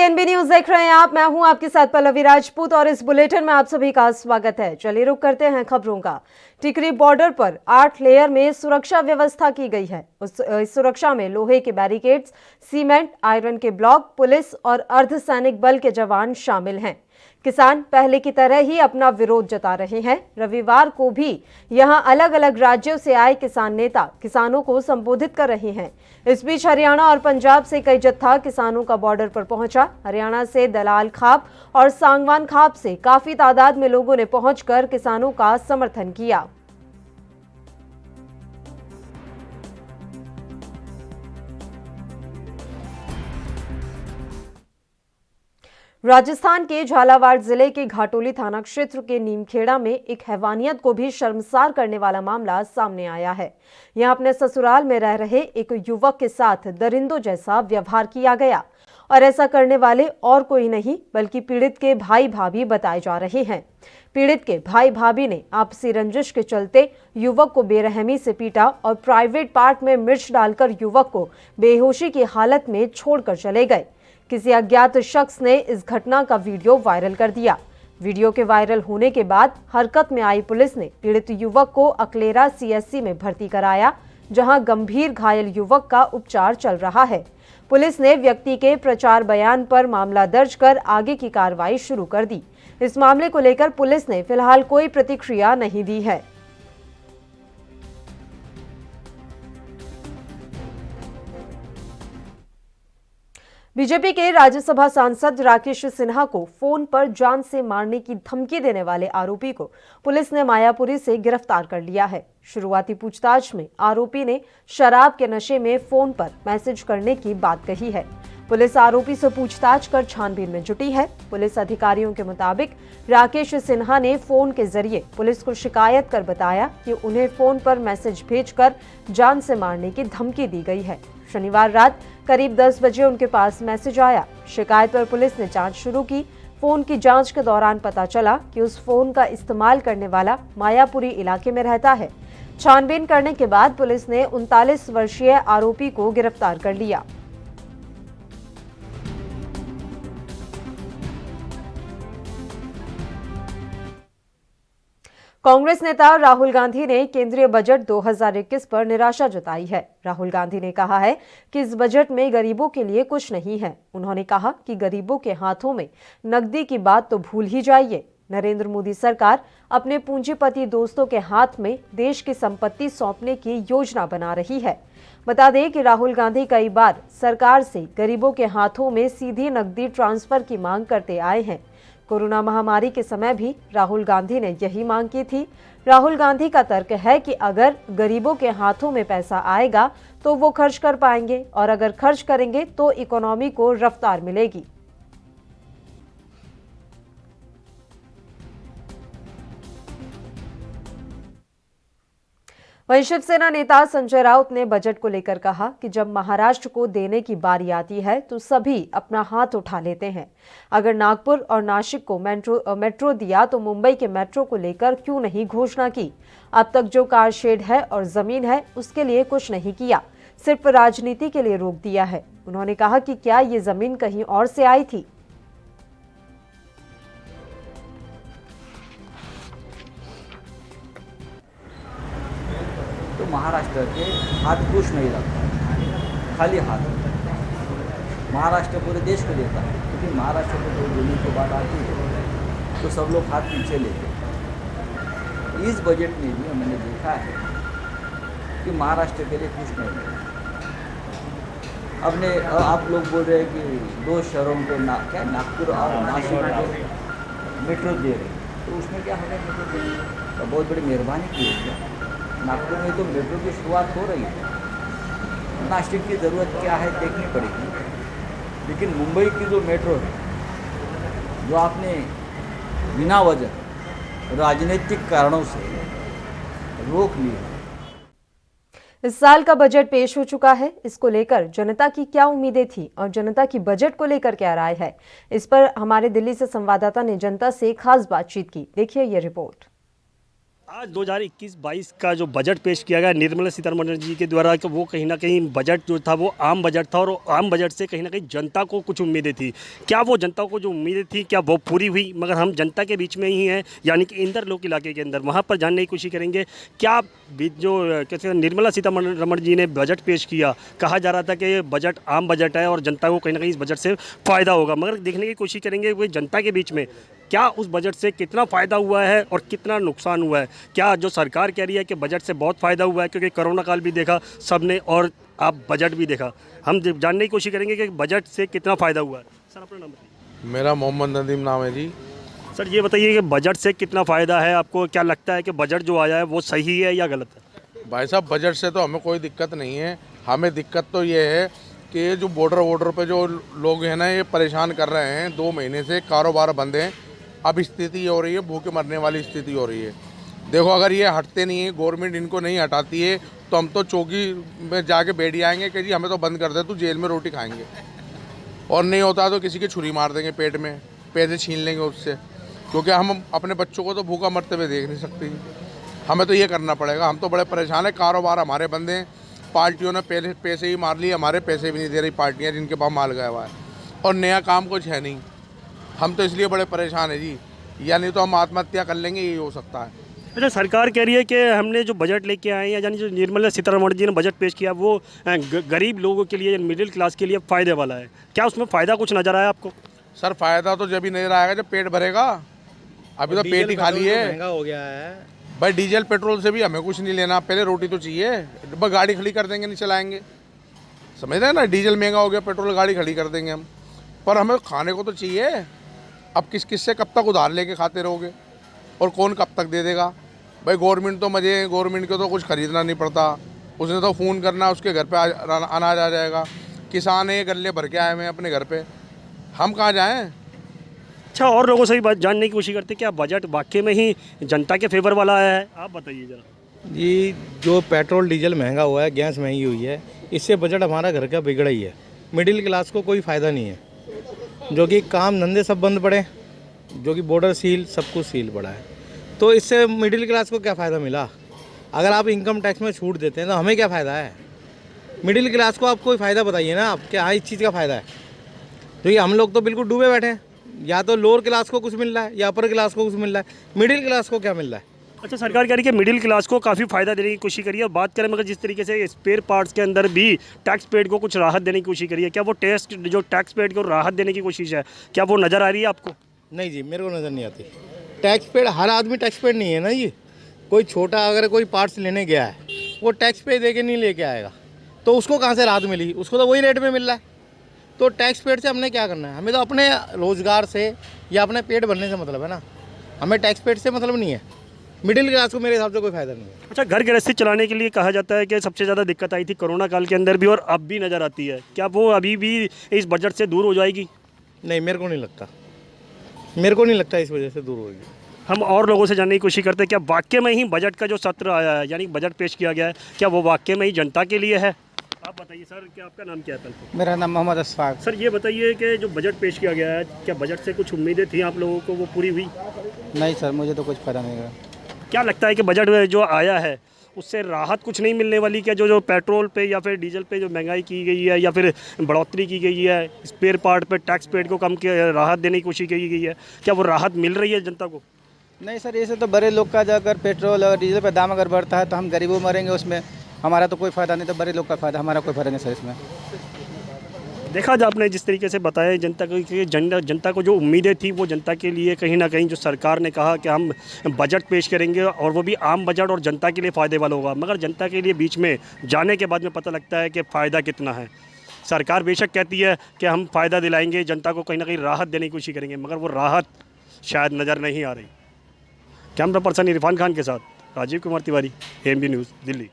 NB news देख रहे हैं आप। मैं हूं आपके साथ पल्लवी राजपूत और इस बुलेटिन में आप सभी का स्वागत है। चलिए रुक करते हैं खबरों का। टिकरी बॉर्डर पर 8 लेयर में सुरक्षा व्यवस्था की गई है। इस सुरक्षा में लोहे के बैरिकेड्स, सीमेंट, आयरन के ब्लॉक, पुलिस और अर्धसैनिक बल के जवान शामिल हैं। किसान पहले की तरह ही अपना विरोध जता रहे हैं। रविवार को भी यहां अलग अलग राज्यों से आए किसान नेता किसानों को संबोधित कर रहे हैं। इस बीच हरियाणा और पंजाब से कई जत्था किसानों का बॉर्डर पर पहुंचा। हरियाणा से दलाल खाप और सांगवान खाप से काफी तादाद में लोगों ने पहुंचकर किसानों का समर्थन किया। राजस्थान के झालावाड़ जिले के घाटोली थाना क्षेत्र के नीमखेड़ा में एक हैवानियत को भी शर्मसार करने वाला मामला सामने आया है। यहां अपने ससुराल में रह रहे एक युवक के साथ दरिंदों जैसा व्यवहार किया गया और ऐसा करने वाले और कोई नहीं बल्कि पीड़ित के भाई भाभी बताए जा रहे हैं। पीड़ित के भाई भाभी ने आपसी रंजिश के चलते युवक को बेरहमी से पीटा और प्राइवेट पार्ट में मिर्च डालकर युवक को बेहोशी की हालत में छोड़कर चले गए। किसी अज्ञात शख्स ने इस घटना का वीडियो वायरल कर दिया। वीडियो के वायरल होने के बाद हरकत में आई पुलिस ने पीड़ित युवक को अकलेरा सीएससी में भर्ती कराया, जहां गंभीर घायल युवक का उपचार चल रहा है। पुलिस ने व्यक्ति के प्रचार बयान पर मामला दर्ज कर आगे की कार्रवाई शुरू कर दी। इस मामले को लेकर पुलिस ने फिलहाल कोई प्रतिक्रिया नहीं दी है। बीजेपी के राज्यसभा सांसद राकेश सिन्हा को फोन पर जान से मारने की धमकी देने वाले आरोपी को पुलिस ने मायापुरी से गिरफ्तार कर लिया है। शुरुआती पूछताछ में आरोपी ने शराब के नशे में फोन पर मैसेज करने की बात कही है। पुलिस आरोपी से पूछताछ कर छानबीन में जुटी है। पुलिस अधिकारियों के मुताबिक राकेश सिन्हा ने फोन के जरिए पुलिस को शिकायत कर बताया कि उन्हें फोन पर मैसेज भेजकर जान से मारने की धमकी दी गई है। शनिवार रात करीब 10 बजे उनके पास मैसेज आया। शिकायत पर पुलिस ने जांच शुरू की। फोन की जांच के दौरान पता चला कि उस फोन का इस्तेमाल करने वाला मायापुरी इलाके में रहता है। छानबीन करने के बाद पुलिस ने 39 वर्षीय आरोपी को गिरफ्तार कर लिया। कांग्रेस नेता राहुल गांधी ने केंद्रीय बजट 2021 पर निराशा जताई है। राहुल गांधी ने कहा है कि इस बजट में गरीबों के लिए कुछ नहीं है। उन्होंने कहा कि गरीबों के हाथों में नकदी की बात तो भूल ही जाइए। नरेंद्र मोदी सरकार अपने पूंजीपति दोस्तों के हाथ में देश की संपत्ति सौंपने की योजना बना रही है। बता दें कि राहुल गांधी कई बार सरकार से गरीबों के हाथों में सीधी नकदी ट्रांसफर की मांग करते आए हैं। कोरोना महामारी के समय भी राहुल गांधी ने यही मांग की थी। राहुल गांधी का तर्क है कि अगर गरीबों के हाथों में पैसा आएगा तो वो खर्च कर पाएंगे और अगर खर्च करेंगे तो इकोनॉमी को रफ्तार मिलेगी। वहीं शिवसेना नेता संजय राउत ने बजट को लेकर कहा कि जब महाराष्ट्र को देने की बारी आती है तो सभी अपना हाथ उठा लेते हैं। अगर नागपुर और नासिक को मेट्रो दिया तो मुंबई के मेट्रो को लेकर क्यों नहीं घोषणा की। अब तक जो कार शेड है और जमीन है उसके लिए कुछ नहीं किया, सिर्फ राजनीति के लिए रोक दिया है। उन्होंने कहा कि क्या ये जमीन कहीं और से आई थी। तो महाराष्ट्र के हाथ कुछ नहीं रखता, खाली हाथ। महाराष्ट्र पूरे देश को देता है, क्योंकि महाराष्ट्र को कोई देने की बात आती है तो सब लोग हाथ पीछे लेते हैं। इस बजट में भी मैंने देखा है कि महाराष्ट्र के लिए कुछ नहीं है। आप लोग बोल रहे हैं कि 2 शहरों को क्या नागपुर और नासिक को मेट्रो दे रहे, तो उसमें क्या हमें मेट्रो देंगे? तो बहुत बड़ी मेहरबानी की है क्या? नागपुर में तो मेट्रो की शुरुआत हो रही है। नासिक की ज़रूरत क्या है देखनी पड़ेगी, लेकिन मुंबई की जो मेट्रो है, जो आपने बिना वजह राजनीतिक कारणों से रोक ली है। इस साल का बजट पेश हो चुका है। इसको लेकर जनता की क्या उम्मीदें थी और जनता की बजट को लेकर क्या राय है, इस पर हमारे दिल्ली से संवाददाता ने जनता से खास बातचीत की। देखिए ये रिपोर्ट। आज 2021-22 का जो बजट पेश किया गया निर्मला सीतारमण जी के द्वारा, कि वो कहीं ना कहीं बजट जो था वो आम बजट था, और आम बजट से कहीं ना कहीं जनता को कुछ उम्मीदें थी। क्या वो जनता को जो उम्मीदें थी क्या वो पूरी हुई? मगर हम जनता के बीच में ही हैं, यानी कि इंदर लोक इलाके के अंदर, वहाँ पर जानने की कोशिश करेंगे क्या जो कहते हैं निर्मला सीतारमण जी ने बजट पेश किया। कहा जा रहा था कि ये बजट आम बजट है और जनता को कहीं ना कहीं इस बजट से फ़ायदा होगा, मगर देखने की कोशिश करेंगे वो जनता के बीच में क्या उस बजट से कितना फ़ायदा हुआ है और कितना नुकसान हुआ है। क्या जो सरकार कह रही है कि बजट से बहुत फ़ायदा हुआ है, क्योंकि कोरोना काल भी देखा सबने और आप बजट भी देखा, हम जानने की कोशिश करेंगे कि बजट से कितना फ़ायदा हुआ है। सर अपना नाम बताइए। मेरा मोहम्मद नदीम नाम है जी। सर ये बताइए कि बजट से कितना फ़ायदा है आपको? क्या लगता है कि बजट जो आया है वो सही है या गलत है? भाई साहब, बजट से तो हमें कोई दिक्कत नहीं है। हमें दिक्कत तो ये है कि ये जो बॉर्डर पे जो लोग हैं ना, ये परेशान कर रहे हैं। 2 महीने से कारोबार बंद हैं। अब स्थिति ये हो रही है, भूखे मरने वाली स्थिति हो रही है। देखो, अगर ये हटते नहीं है, गवर्नमेंट इनको नहीं हटाती है, तो हम तो चौकी में जाके बैठ जाएंगे कि जी हमें तो बंद कर दे, तू जेल में रोटी खाएंगे। और नहीं होता तो किसी की छुरी मार देंगे पेट में, पैसे छीन लेंगे उससे, क्योंकि हम अपने बच्चों को तो भूखा मरते हुए देख नहीं सकते। हमें तो ये करना पड़ेगा। हम तो बड़े परेशान हैं, कारोबार हमारे बंद हैं। पार्टियों ने पैसे ही मार लिए, हमारे पैसे भी नहीं दे रही पार्टियाँ जिनके पास माल गया हुआ है, और नया काम कुछ है नहीं। हम तो इसलिए बड़े परेशान हैं जी, या नहीं तो हम आत्महत्या कर लेंगे, यही हो सकता है। अच्छा, सरकार कह रही है कि हमने जो बजट लेके आए हैं, यानी जो निर्मला सीतारमण जी ने बजट पेश किया वो गरीब लोगों के लिए, मिडिल क्लास के लिए फ़ायदे वाला है। क्या उसमें फ़ायदा कुछ नज़र आया आपको? सर, फ़ायदा तो जब ही नजर आएगा जब पेट भरेगा। अभी तो पेट ही खाली है। महंगा हो गया है भाई, डीजल पेट्रोल से भी हमें कुछ नहीं लेना, पहले रोटी तो चाहिए। बस गाड़ी खड़ी कर देंगे, नहीं चलाएंगे, समझ रहे हैं ना। डीजल महंगा हो गया, पेट्रोल गाड़ी खड़ी कर देंगे हम, पर हमें खाने को तो चाहिए। अब किस से कब तक उधार लेके खाते रहोगे, और कौन कब तक दे देगा? भाई गवर्नमेंट तो मजे, गवर्नमेंट को तो कुछ खरीदना नहीं पड़ता, उसने तो फ़ोन करना, उसके घर पे अनाज आ जाएगा। किसान है, गल्ले भर के आए हुए हैं अपने घर पे, हम कहाँ जाएं? अच्छा, और लोगों से भी बात जानने की कोशिश करते हैं क्या बजट वाकई में ही जनता के फेवर वाला आया है? आप बताइए ज़रा। जी। जो पेट्रोल डीजल महंगा हुआ है, गैस महंगी हुई है, इससे बजट हमारा घर का बिगड़ा ही है। मिडिल क्लास को कोई फ़ायदा नहीं है, जो कि काम धंधे सब बंद पड़े, जो कि बॉर्डर सील, सब कुछ सील पड़ा है। तो इससे मिडिल क्लास को क्या फ़ायदा मिला? अगर आप इनकम टैक्स में छूट देते हैं तो हमें क्या फ़ायदा है? मिडिल क्लास को आप कोई फ़ायदा बताइए ना, आप क्या इस चीज़ का फ़ायदा है? क्योंकि हम लोग तो बिल्कुल डूबे बैठे हैं। या तो लोअर क्लास को कुछ मिल रहा है या अपर क्लास को कुछ मिल रहा है, मिडिल क्लास को क्या मिल रहा है? अच्छा, सरकार कह रही है कि मिडिल क्लास को काफ़ी फ़ायदा देने की कोशिश करी है। बात करें मगर जिस तरीके से स्पेयर पार्ट्स के अंदर भी टैक्स पेड को कुछ राहत देने की कोशिश करी है, क्या वो टैक्स पेड को राहत देने की कोशिश है, क्या वो नज़र आ रही है आपको? नहीं जी, मेरे को नज़र नहीं आती। टैक्स पेड, हर आदमी टैक्स पेड नहीं है ना जी। कोई छोटा अगर कोई पार्ट्स लेने गया है, वो टैक्स पे दे के नहीं लेके आएगा, तो उसको कहाँ से राहत मिली? उसको तो वही रेट में मिल रहा है। तो टैक्स पेड से हमने क्या करना है? हमें तो अपने रोज़गार से या अपने पेट भरने से मतलब है ना, हमें टैक्स पेड से मतलब नहीं है। मिडिल क्लास को मेरे हिसाब से कोई फ़ायदा नहीं है। अच्छा, घर गृहस्थी चलाने के लिए कहा जाता है कि सबसे ज़्यादा दिक्कत आई थी कोरोना काल के अंदर भी, और अब भी नज़र आती है। क्या वो अभी भी इस बजट से दूर हो जाएगी? नहीं, मेरे को नहीं लगता। मेरे को नहीं लगता इस वजह से दूर होगी। हम और लोगों से जानने की कोशिश करते हैं क्या वाकई में ही बजट का जो सत्र आया है, यानी बजट पेश किया गया है, क्या वो वाकई में ही जनता के लिए है? आप बताइए सर, क्या आपका नाम क्या है? पहले मेरा नाम मोहम्मद अशफाक। सर ये बताइए कि जो बजट पेश किया गया है, क्या बजट से कुछ उम्मीदें थी आप लोगों को, वो पूरी हुई? नहीं सर, मुझे तो कुछ फ़ायदा नहीं हुआ। क्या लगता है कि बजट में जो आया है उससे राहत कुछ नहीं मिलने वाली? क्या जो पेट्रोल पे या फिर डीजल पे जो महंगाई की गई है या फिर बढ़ोतरी की गई है, स्पेयर पार्ट पे टैक्स पेड को कम राहत देने की कोशिश की गई है, क्या वो राहत मिल रही है जनता को? नहीं सर, ऐसे तो बड़े लोग का जो अगर पेट्रोल और डीजल पे दाम अगर बढ़ता है तो हम गरीबों मरेंगे, उसमें हमारा तो कोई फ़ायदा नहीं। तो बड़े लोग का फ़ायदा, हमारा कोई फ़ायदा नहीं सर इसमें। देखा जा आपने जिस तरीके से बताया जनता को कि जनता को जो उम्मीदें थी वो जनता के लिए कहीं ना कहीं जो सरकार ने कहा कि हम बजट पेश करेंगे और वो भी आम बजट और जनता के लिए फ़ायदे वाला होगा, मगर जनता के लिए बीच में जाने के बाद में पता लगता है कि फ़ायदा कितना है। सरकार बेशक कहती है कि हम फ़ायदा दिलाएंगे, जनता को कहीं ना कहीं राहत देने की कोशिश करेंगे, मगर वो राहत शायद नज़र नहीं आ रही। कैमरा पर्सन इरफान खान के साथ राजीव कुमार तिवारी, एएनबी न्यूज़, दिल्ली।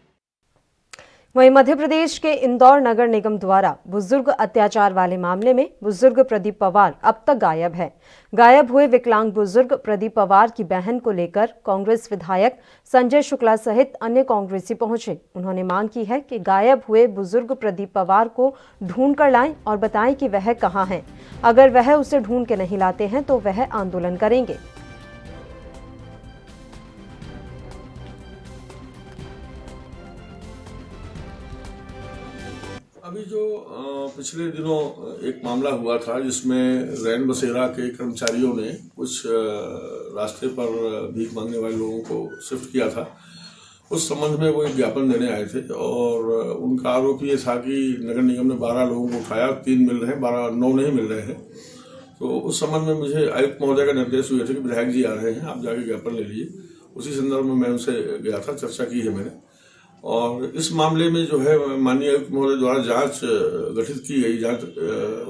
वहीं मध्य प्रदेश के इंदौर नगर निगम द्वारा बुजुर्ग अत्याचार वाले मामले में बुजुर्ग प्रदीप पवार अब तक गायब है। गायब हुए विकलांग बुजुर्ग प्रदीप पवार की बहन को लेकर कांग्रेस विधायक संजय शुक्ला सहित अन्य कांग्रेसी पहुंचे। उन्होंने मांग की है कि गायब हुए बुजुर्ग प्रदीप पवार को ढूंढ कर लाएं और बताएं कि वह कहां है। अगर वह उसे ढूंढ के नहीं लाते हैं तो वह आंदोलन करेंगे। पिछले दिनों एक मामला हुआ था जिसमें रैन बसेरा के कर्मचारियों ने कुछ रास्ते पर भीख मांगने वाले लोगों को शिफ्ट किया था। उस संबंध में वो एक ज्ञापन देने आए थे और उनका आरोप ये था कि नगर निगम ने 12 लोगों को उठाया, 3 मिल रहे हैं, 9 नहीं मिल रहे हैं। तो उस संबंध में मुझे आयुक्त महोदय का निर्देश हुए थे कि विधायक जी आ रहे हैं, आप जाके ज्ञापन ले लीजिए। उसी संदर्भ में मैं उनसे गया था, चर्चा की है मैंने। और इस मामले में जो है माननीय आयुक्त महोदय द्वारा जांच गठित की गई, जांच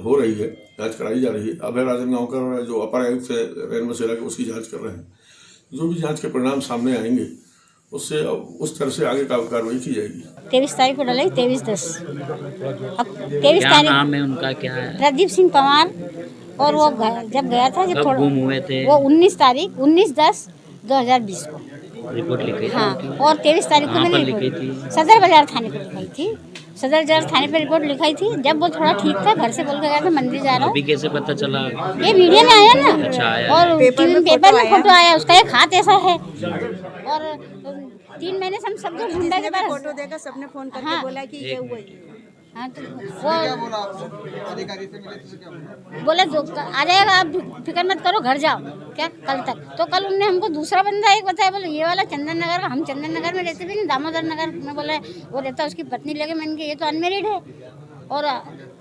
हो रही है, जांच कराई जा रही है। अभय राजनगांवकर जो अपर आयुक्त है रैन बसेरा के, उसकी जांच कर रहे हैं। जो भी जांच के परिणाम सामने आएंगे उससे उस तरह से आगे कार्रवाई की जाएगी। 23 तारीख को डाले, 23/10। 23 क्या तारीख नाम है उनका, क्या है? प्रदीप सिंह पंवार। और वो जब गया था, जब गुम हुए थे वो 19/10/2020 को रिपोर्ट लिखी थी। हाँ, और 23 तारीख को मैंने लिखी थी? सदर बाजार थाने पर लिखाई थी। सदर बाजार थाने पर रिपोर्ट लिखाई थी। जब वो थोड़ा ठीक था, घर से बोल के गया था मंदिर जा रहा हूँ। अभी कैसे पता चला? ये मीडिया में आया ना। अच्छा, आया। और पेपर में फोटो आया, उसका एक हाथ ऐसा है। और 3 महीने से हम सब लोग ढूंढा के पास फोटो देखा, सबने फोन करके बोला कि ये हुआ ही। हाँ, तो वो बोले आ जाएगा, आप फिक्र मत करो, घर जाओ। क्या कल तक? तो कल उनने हमको दूसरा बंदा एक बताया, बोले ये वाला चंदन नगर का। हम चंदन नगर में रहते भी नहीं, दामोदर नगर में बोले वो रहता, उसकी पत्नी लगे। मैंने कहा ये तो अनमेरिड है। और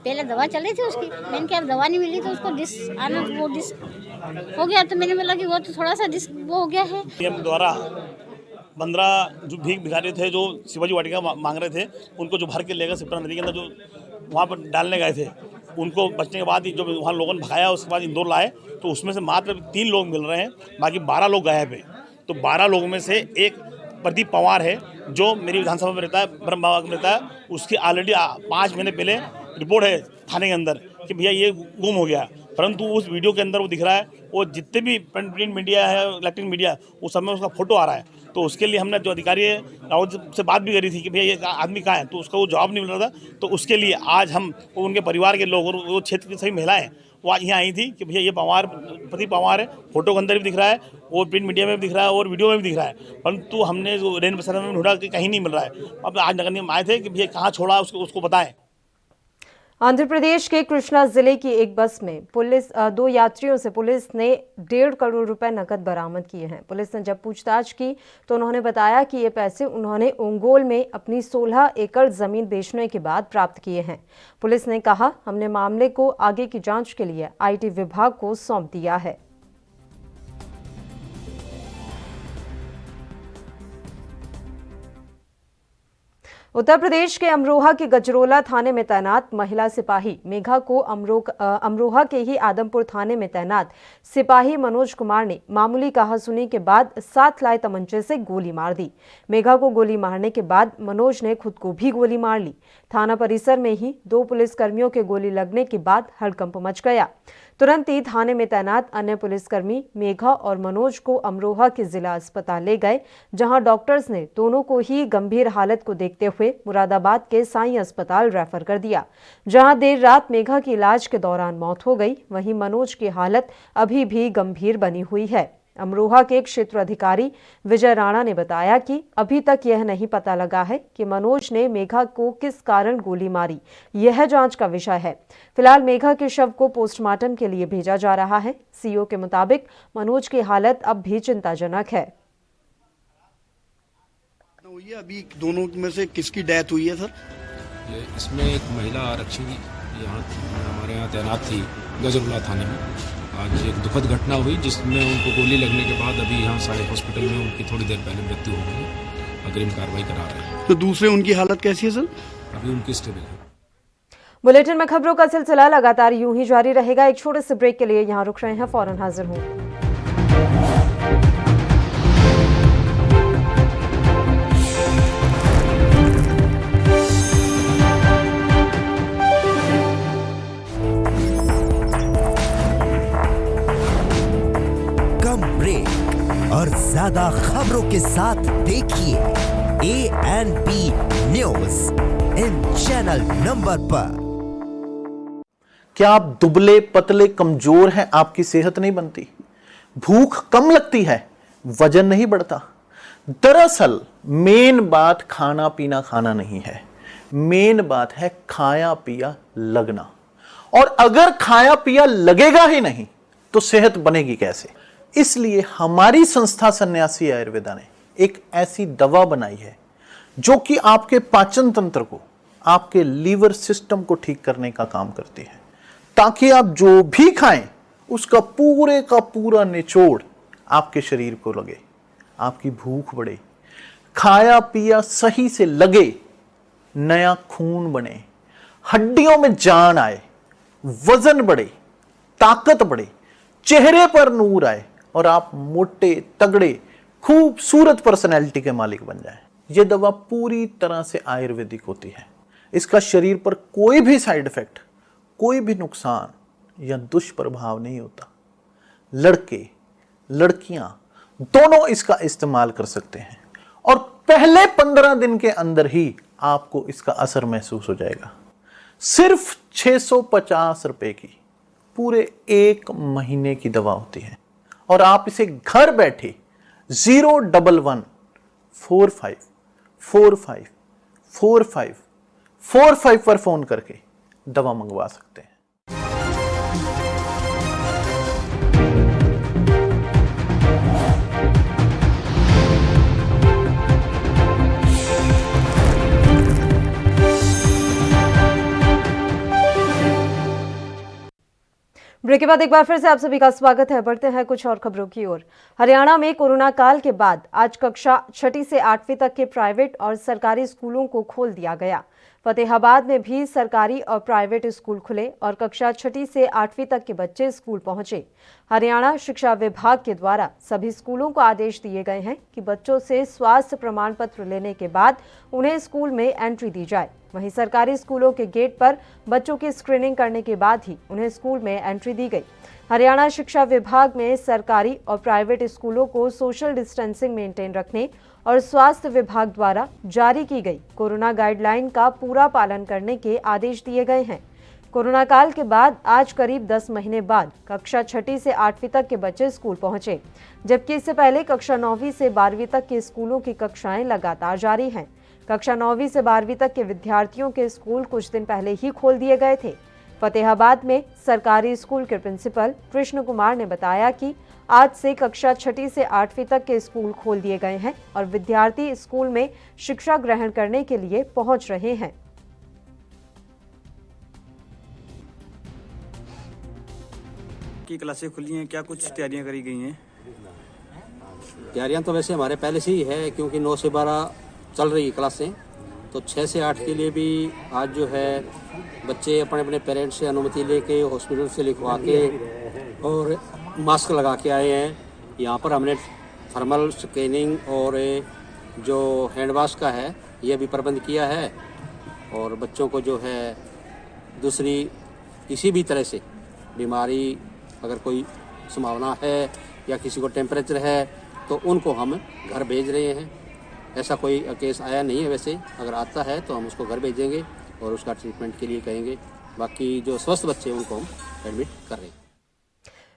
पहले दवा चल रही थी उसकी। मैंने कहा दवा नहीं मिली तो उसको डिस्क आना, वो डिस्क हो गया। तो मैंने बोला कि वो तो थोड़ा सा डिस्क वो हो गया है। द्वारा 15 जो भिखारी थे, जो शिवाजी वाटिका मांग रहे थे, उनको जो भर के लेकर सिपरा नदी के अंदर जो वहाँ पर डालने गए थे, उनको बचने के बाद जो वहाँ लोगों ने भगाया, उसके बाद इंदौर लाए। तो उसमें से मात्र 3 लोग मिल रहे हैं, बाकी 12 लोग गायब हैं। तो 12 लोगों में से एक प्रदीप पंवार है, जो मेरी विधानसभा में रहता है, ब्रह्म बाबा में रहता है। उसकी ऑलरेडी 5 महीने पहले रिपोर्ट है थाने के अंदर कि भैया ये गुम हो गया। परंतु उस वीडियो के अंदर वो दिख रहा है, वो जितने भी प्रिंट मीडिया है, इलेक्ट्रॉनिक मीडिया, उस सब में उसका फोटो आ रहा है। तो उसके लिए हमने जो अधिकारी है रावत से बात भी करी थी कि भैया ये आदमी कहाँ है, तो उसका वो जवाब नहीं मिल रहा था। तो उसके लिए आज हम उनके परिवार के लोग और वो क्षेत्र की सभी महिलाएं वो आज यहाँ आई थी कि भैया ये प्रदीप पंवार है, फोटो के अंदर भी दिख रहा है और प्रिंट मीडिया में भी दिख रहा है और वीडियो में भी दिख रहा है। परंतु हमने जो रैन बसेरा में ढूंढा कि कहीं नहीं मिल रहा है। अब आज नगर निगम आए थे कि भैया कहाँ छोड़ा उसको बताएं। आंध्र प्रदेश के कृष्णा जिले की एक बस में 2 यात्रियों से पुलिस ने 1.5 करोड़ रुपए नकद बरामद किए हैं। पुलिस ने जब पूछताछ की तो उन्होंने बताया कि ये पैसे उन्होंने ओंगोल में अपनी 16 एकड़ जमीन बेचने के बाद प्राप्त किए हैं। पुलिस ने कहा, हमने मामले को आगे की जांच के लिए IT विभाग को सौंप दिया है। उत्तर प्रदेश के अमरोहा के गजरोला थाने में तैनात महिला सिपाही मेघा को अमरोहा के ही आदमपुर थाने में तैनात सिपाही मनोज कुमार ने मामूली कहासुनी के बाद साथ लाए तमंचे से गोली मार दी। मेघा को गोली मारने के बाद मनोज ने खुद को भी गोली मार ली। थाना परिसर में ही 2 पुलिसकर्मियों के गोली लगने के बाद हड़कंप मच गया। तुरंत ही थाने में तैनात अन्य पुलिसकर्मी मेघा और मनोज को अमरोहा के जिला अस्पताल ले गए, जहां डॉक्टर्स ने दोनों को ही गंभीर हालत को देखते हुए मुरादाबाद के साईं अस्पताल रेफर कर दिया, जहां देर रात मेघा की इलाज के दौरान मौत हो गई। वहीं मनोज की हालत अभी भी गंभीर बनी हुई है। अमरोहा के क्षेत्र अधिकारी विजय राणा ने बताया कि अभी तक यह नहीं पता लगा है कि मनोज ने मेघा को किस कारण गोली मारी। यह जांच का विषय है। फिलहाल मेघा के शव को पोस्टमार्टम के लिए भेजा जा रहा है। सीओ के मुताबिक मनोज की हालत अब भी चिंताजनक है। अभी दोनों में से किसकी डेथ हुई है सर? इसमें एक महिला आरक्षी यहाँ हमारे यहाँ तैनात थी गजरोला थाने में। आज एक दुखद घटना हुई जिसमें उनको गोली लगने के बाद अभी यहाँ सारे हॉस्पिटल में उनकी थोड़ी देर पहले मृत्यु हो गई है। अग्रिम कार्रवाई करा रहे हैं। तो दूसरे उनकी हालत कैसी है सर? अभी उनकी स्टेबल है। बुलेटिन में खबरों का सिलसिला लगातार यूं ही जारी रहेगा। एक छोटे से ब्रेक के लिए यहाँ रुक रहे हैं, फौरन हाजिर हूँ। और ज्यादा खबरों के साथ देखिए ANP news in channel number पर। क्या आप दुबले पतले कमजोर हैं? आपकी सेहत नहीं बनती, भूख कम लगती है, वजन नहीं बढ़ता? दरअसल मेन बात खाना पीना खाना नहीं है, मेन बात है खाया पिया लगना। और अगर खाया पिया लगेगा ही नहीं तो सेहत बनेगी कैसे? इसलिए हमारी संस्था सन्यासी आयुर्वेदा ने एक ऐसी दवा बनाई है जो कि आपके पाचन तंत्र को, आपके लीवर सिस्टम को ठीक करने का काम करती है, ताकि आप जो भी खाएं उसका पूरे का पूरा निचोड़ आपके शरीर को लगे, आपकी भूख बढ़े, खाया पिया सही से लगे, नया खून बने, हड्डियों में जान आए, वजन बढ़े, ताकत बढ़े, चेहरे पर नूर आए और आप मोटे तगड़े खूबसूरत पर्सनैलिटी के मालिक बन जाएं। यह दवा पूरी तरह से आयुर्वेदिक होती है। इसका शरीर पर कोई भी साइड इफेक्ट, कोई भी नुकसान या दुष्प्रभाव नहीं होता। लड़के लड़कियां दोनों इसका इस्तेमाल कर सकते हैं और पहले 15 दिन के अंदर ही आपको इसका असर महसूस हो जाएगा। सिर्फ 650 रुपए की पूरे 1 महीने की दवा होती है और आप इसे घर बैठे 01145454545 पर फोन करके दवा मंगवा सकते हैं। ब्रेक के बाद एक बार फिर से आप सभी का स्वागत है। बढ़ते हैं कुछ और खबरों की ओर। हरियाणा में कोरोना काल के बाद आज कक्षा 6ठी से 8वीं तक के प्राइवेट और सरकारी स्कूलों को खोल दिया गया। फतेहाबाद में भी सरकारी और प्राइवेट स्कूल खुले और कक्षा 6ठी से 8वीं तक के बच्चे स्कूल पहुंचे। हरियाणा शिक्षा विभाग के द्वारा सभी स्कूलों को आदेश दिए गए हैं कि बच्चों से स्वास्थ्य प्रमाण पत्र लेने के बाद उन्हें स्कूल में एंट्री दी जाए। वहीं सरकारी स्कूलों के गेट पर बच्चों की स्क्रीनिंग करने के बाद ही उन्हें स्कूल में एंट्री दी गई। हरियाणा शिक्षा विभाग में सरकारी और प्राइवेट स्कूलों को सोशल डिस्टेंसिंग मेंटेन रखने और स्वास्थ्य विभाग द्वारा जारी की गई कोरोना गाइडलाइन का पूरा पालन करने के आदेश दिए गए हैं। कोरोना काल के बाद आज करीब 10 महीने बाद कक्षा 6ठी से 8वीं तक के बच्चे स्कूल पहुंचे, जबकि इससे पहले कक्षा 9वीं से 12वीं तक के स्कूलों की कक्षाएं लगातार जारी हैं। कक्षा 9वीं से 12वीं तक के विद्यार्थियों के स्कूल कुछ दिन पहले ही खोल दिए गए थे। फतेहाबाद में सरकारी स्कूल के प्रिंसिपल कृष्ण कुमार ने बताया कि आज से कक्षा 6ठी से 8वीं तक के स्कूल खोल दिए गए हैं और विद्यार्थी स्कूल में शिक्षा ग्रहण करने के लिए पहुंच रहे हैं। की क्लासें खुली हैं, क्या कुछ तैयारियां करी गई हैं? तैयारियां तो वैसे हमारे पहले से ही है, क्योंकि 9 से 12 चल रही क्लासें, तो 6 से 8 के लिए भी आज जो है बच्चे अपने अपने पेरेंट्स से अनुमति लेके हॉस्पिटल से लिखवा के और मास्क लगा के आए हैं। यहाँ पर हमने थर्मल स्कैनिंग और जो हैंड वॉश का है ये भी प्रबंध किया है। और बच्चों को जो है दूसरी किसी भी तरह से बीमारी अगर कोई संभावना है या किसी को टेम्परेचर है तो उनको हम घर भेज रहे हैं। ऐसा कोई केस आया नहीं है, वैसे अगर आता है तो हम उसको घर भेजेंगे और उसका ट्रीटमेंट के लिए कहेंगे। बाकी जो स्वस्थ बच्चे हैं उनको हम एडमिट कर रहे हैं।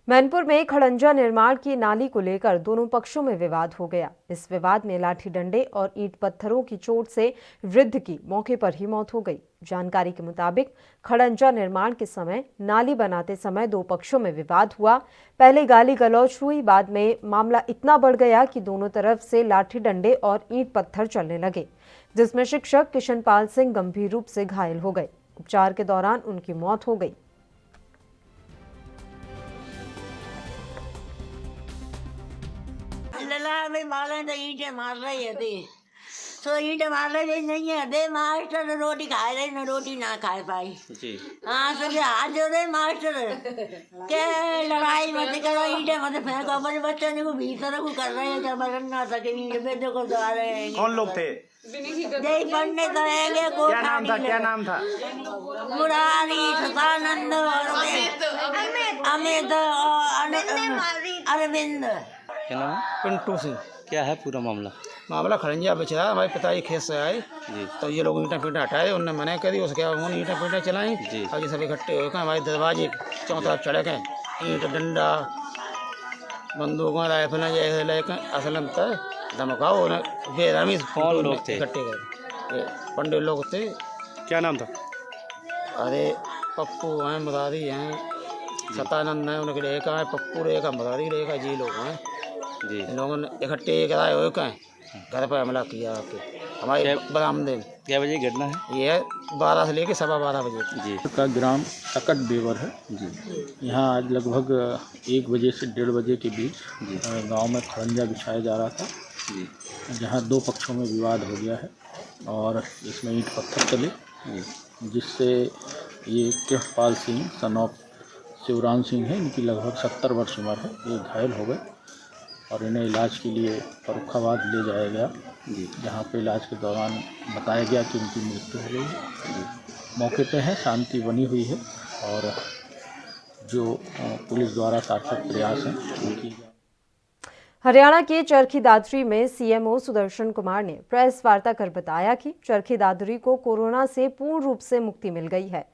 मैनपुर में खड़ंजा निर्माण की नाली को लेकर दोनों पक्षों में विवाद हो गया। इस विवाद में लाठी डंडे और ईंट पत्थरों की चोट से वृद्ध की मौके पर ही मौत हो गई। जानकारी के मुताबिक खड़ंजा निर्माण के समय नाली बनाते समय दो पक्षों में विवाद हुआ। पहले गाली गलौज हुई, बाद में मामला इतना बढ़ गया कि दोनों तरफ से लाठी डंडे और ईंट पत्थर चलने लगे, जिसमें शिक्षक किशनपाल सिंह गंभीर रूप से घायल हो गए। उपचार के दौरान उनकी मौत हो गई। ईंटें मार रही है तो ईंटें मार रही नहीं है दे मास्टर रोटी खाए रहे न रोटी ना खाए पाई। हाँ सब हाथ जोड़े मास्टर के लड़ाई मत करो, ईंटें मत फेंको, अपने बच्चों ने को भीतर को कर रहे हैं, जब मरन ना सके ईंट पे देखो जा रहे हैं। कौन लोग थे? जय पढ़ने करेंगे। क्या नाम था? क्या नाम था? मुरारी, सदानंद और अमित अरविंद। क्या नाम? पिंटू सिंह। क्या है पूरा मामला? मामला खड़ंजा बेच रहा है। हमारे पिताजी खेत से आए तो ये लोग ईंटा पीटा हटाए, उन्होंने मना करी, उसके बाद उन्होंने ईंटा पीटा चलाई और ये सब इकट्ठे होकर हमारे दरवाजे चारों तरफ चढ़े गए। ईंट डंडा बंदूकों राइफल जैसे लेकर असल धमकाओ बेरहमी कौन लोग थे? इकट्ठे गए। पंडित लोग थे, क्या नाम था? अरे पप्पू हैं, मदारी हैं, सतानंद हैं, उनके रेखा है, पप्पू रेखा, मदारी रेखा, जी लोग हैं जी। इन लोगों ने इकट्ठे कराए हुए कहें घर पर हमला किया आके हमारे बरामदे में। क्या बजे घटना है? ये 12 से लेके 12:15 बजे जी। का ग्राम सकट बेवर है जी। यहाँ आज लगभग 1 बजे से 1:30 बजे के बीच गांव में खड़ंजा बिछाया जा रहा था जी, जहाँ 2 पक्षों में विवाद हो गया है और इसमें ईंट पत्थर चले, जिससे ये कृष्णपाल सिंह सन ऑफ शिवराम सिंह है, इनकी लगभग 70 वर्ष उम्र है, ये घायल हो गए और इन्हें इलाज के लिए फर्रुखाबाद ले जाया गया जी, जहाँ पे इलाज के दौरान बताया गया कि इनकी मृत्यु हो गई है। मौके पे है, शांति बनी हुई है और जो पुलिस द्वारा सार्थक प्रयास हैं उनकी। हरियाणा के चरखी दादरी में सीएमओ सुदर्शन कुमार ने प्रेस वार्ता कर बताया कि चरखी दादरी को कोरोना से पूर्ण रूप से मुक्ति मिल गई है।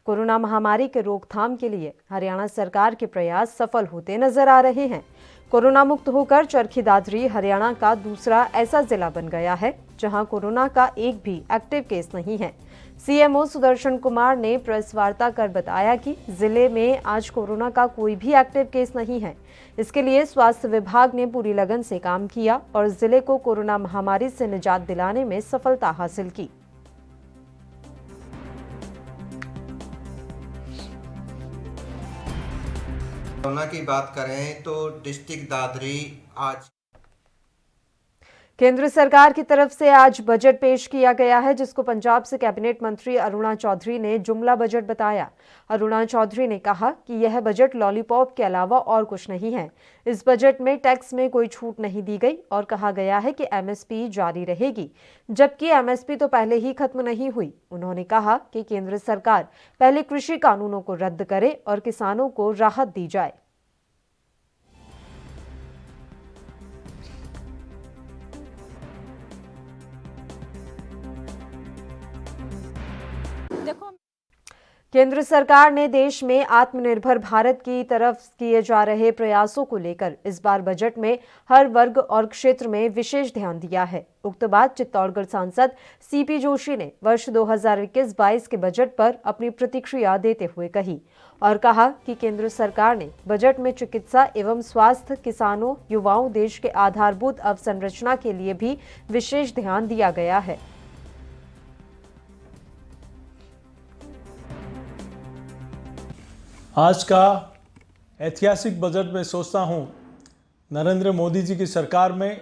कोरोना महामारी के रोकथाम के लिए हरियाणा सरकार के प्रयास सफल होते नजर आ रहे हैं। कोरोना मुक्त होकर चरखी दादरी हरियाणा का दूसरा ऐसा जिला बन गया है जहां कोरोना का एक भी एक्टिव केस नहीं है। सीएमओ सुदर्शन कुमार ने प्रेस वार्ता कर बताया कि जिले में आज कोरोना का कोई भी एक्टिव केस नहीं है। इसके लिए स्वास्थ्य विभाग ने पूरी लगन से काम किया और जिले को कोरोना महामारी से निजात दिलाने में सफलता हासिल की। कोरोना की बात करें तो डिस्ट्रिक्ट दादरी आज केंद्र सरकार की तरफ से आज बजट पेश किया गया है, जिसको पंजाब से कैबिनेट मंत्री अरुणा चौधरी ने जुमला बजट बताया। अरुणा चौधरी ने कहा कि यह बजट लॉलीपॉप के अलावा और कुछ नहीं है। इस बजट में टैक्स में कोई छूट नहीं दी गई और कहा गया है कि एमएसपी जारी रहेगी, जबकि एमएसपी तो पहले ही खत्म नहीं हुई। उन्होंने कहा कि केंद्र सरकार पहले कृषि कानूनों को रद्द करे और किसानों को राहत दी जाए। केंद्र सरकार ने देश में आत्मनिर्भर भारत की तरफ किए जा रहे प्रयासों को लेकर इस बार बजट में हर वर्ग और क्षेत्र में विशेष ध्यान दिया है। उक्त बात चित्तौड़गढ़ सांसद सीपी जोशी ने वर्ष 2021-22 के बजट पर अपनी प्रतिक्रिया देते हुए कही और कहा कि केंद्र सरकार ने बजट में चिकित्सा एवं स्वास्थ्य, किसानों, युवाओं, देश के आधारभूत अवसंरचना के लिए भी विशेष ध्यान दिया गया है। आज का ऐतिहासिक बजट में सोचता हूँ नरेंद्र मोदी जी की सरकार में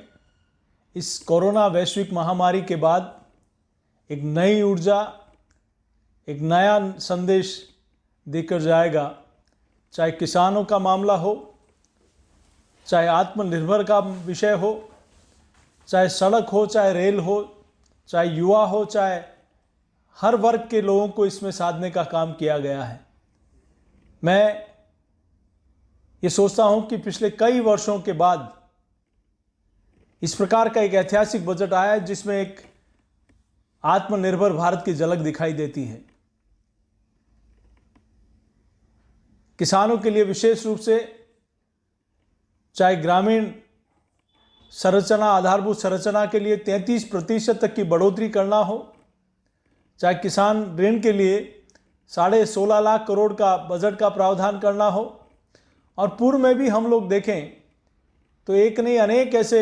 इस कोरोना वैश्विक महामारी के बाद एक नई ऊर्जा, एक नया संदेश देकर जाएगा। चाहे किसानों का मामला हो, चाहे आत्मनिर्भर का विषय हो, चाहे सड़क हो, चाहे रेल हो, चाहे युवा हो, चाहे हर वर्ग के लोगों को इसमें साधने का काम किया गया है। मैं ये सोचता हूं कि पिछले कई वर्षों के बाद इस प्रकार का एक ऐतिहासिक बजट आया है जिसमें एक आत्मनिर्भर भारत की झलक दिखाई देती है। किसानों के लिए विशेष रूप से चाहे ग्रामीण संरचना, आधारभूत संरचना के लिए 33% तक की बढ़ोतरी करना हो, चाहे किसान ऋण के लिए 16.5 लाख करोड़ का बजट का प्रावधान करना हो, और पूर्व में भी हम लोग देखें तो एक नहीं अनेक ऐसे,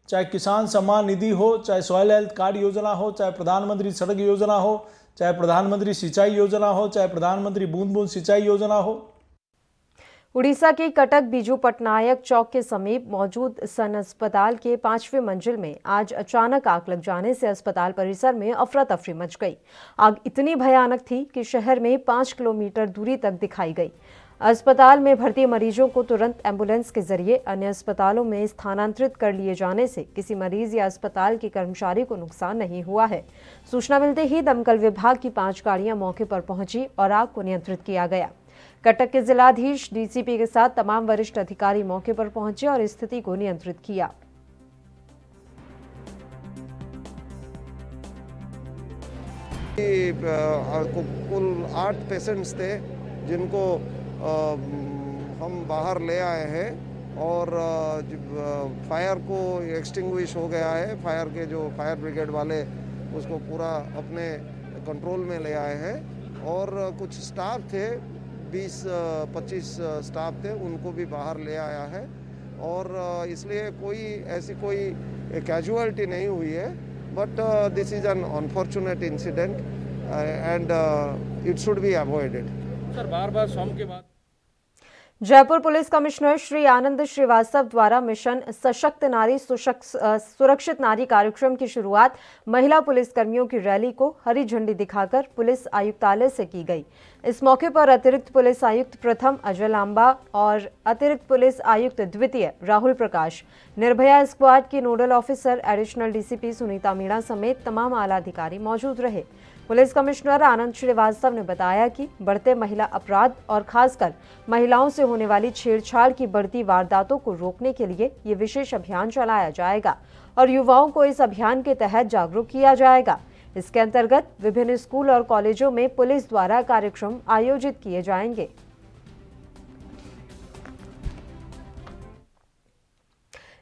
चाहे किसान सम्मान निधि हो, चाहे सॉइल हेल्थ कार्ड योजना हो, चाहे प्रधानमंत्री सड़क योजना हो, चाहे प्रधानमंत्री सिंचाई योजना हो, चाहे प्रधानमंत्री बूंद बूंद सिंचाई योजना हो। उड़ीसा के कटक बीजू पटनायक चौक के समीप मौजूद सन अस्पताल के 5वें मंजिल में आज अचानक आग लग जाने से अस्पताल परिसर में अफरा तफरी मच गई। आग इतनी भयानक थी कि शहर में 5 किलोमीटर दूरी तक दिखाई गई। अस्पताल में भर्ती मरीजों को तुरंत एम्बुलेंस के जरिए अन्य अस्पतालों में स्थानांतरित कर लिए जाने से किसी मरीज या अस्पताल के कर्मचारी को नुकसान नहीं हुआ है। सूचना मिलते ही दमकल विभाग की 5 गाड़ियां मौके पर पहुंची और आग को नियंत्रित किया गया। कटक के जिलाधीश डीसीपी के साथ तमाम वरिष्ठ अधिकारी मौके पर पहुंचे और स्थिति को नियंत्रित किया। कुल 8 पेशेंट्स थे जिनको हम बाहर ले आए हैं और फायर को एक्सटिंग्विश हो गया है। फायर के जो फायर ब्रिगेड वाले उसको पूरा अपने कंट्रोल में ले आए हैं और कुछ स्टाफ थे 20-25 स्टाफ थे उनको भी बाहर ले आया है और इसलिए कोई ऐसी कोई कैजुअलिटी नहीं हुई है but this is an unfortunate incident and it should be avoided. Sir बार-बार सोम के बाद जयपुर पुलिस कमिश्नर श्री आनंद श्रीवास्तव द्वारा मिशन सशक्त नारी सुरक्षित नारी कार्यक्रम की शुरुआत महिला पुलिस कर्मियों की रैली को हरी झंडी दिखाकर पुलिस आयुक्तालय से की गई। इस मौके पर अतिरिक्त पुलिस आयुक्त प्रथम अजय लांबा और अतिरिक्त पुलिस आयुक्त द्वितीय राहुल प्रकाश, निर्भया स्क्वाड की nodal officer additional DCP Sunita Meena समेत तमाम आला अधिकारी मौजूद रहे। पुलिस कमिश्नर आनंद श्रीवास्तव ने बताया कि बढ़ते महिला अपराध और खासकर महिलाओं से होने वाली छेड़छाड़ की बढ़ती वारदातों को रोकने के लिए ये विशेष अभियान चलाया जाएगा और युवाओं को इस अभियान के तहत जागरूक किया जाएगा। इसके अंतर्गत विभिन्न स्कूल और कॉलेजों में पुलिस द्वारा कार्यक्रम आयोजित किए जाएंगे।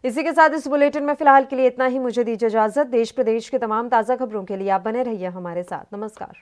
इसी के साथ इस बुलेटिन में फिलहाल के लिए इतना ही। मुझे दीजिए इजाजत। देश प्रदेश के तमाम ताज़ा खबरों के लिए आप बने रहिए हमारे साथ। नमस्कार।